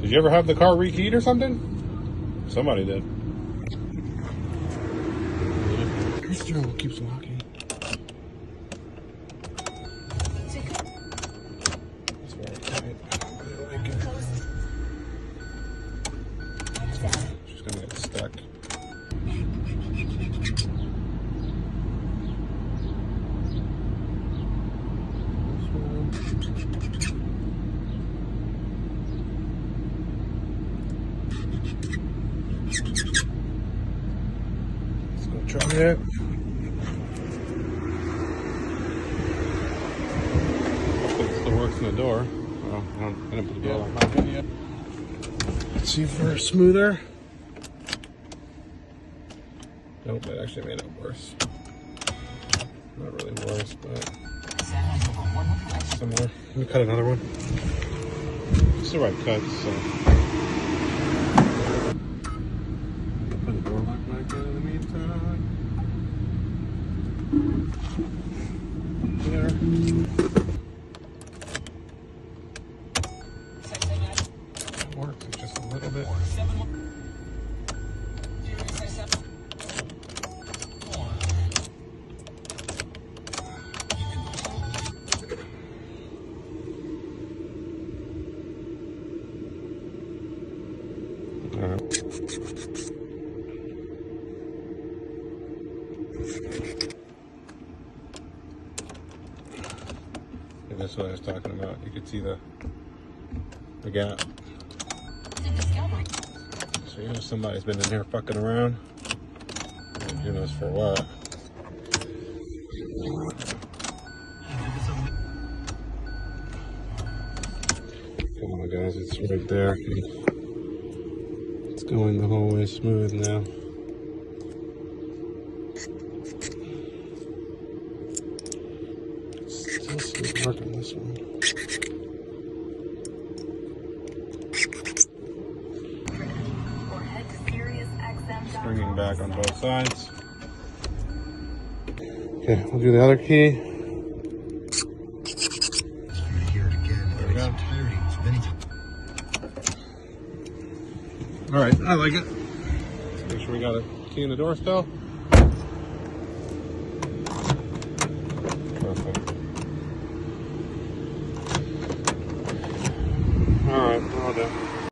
Did you ever have the car rekeyed or something? Somebody did. Your steering wheel keeps locking. It's very tight. I really like it. She's gonna get stuck. Let's go try it. Hopefully it still works in the door. Well, I didn't put the door lock in yet. Let's see for smoother. Nope, that actually made it worse. Not really worse, but similar. Let me cut another one. It's the right cut, so. Put the door lock back in the meantime. There. It works, it's just a little bit. And that's what I was talking about. You could see the gap. So you know somebody's been in here fucking around. And who knows for what. Come on guys, it's right there. It's going the whole way smooth now. Still working this one. Springing back on both sides. Okay, we'll do the other key. There we go. All right, I like it. Let's make sure we got a key in the door still.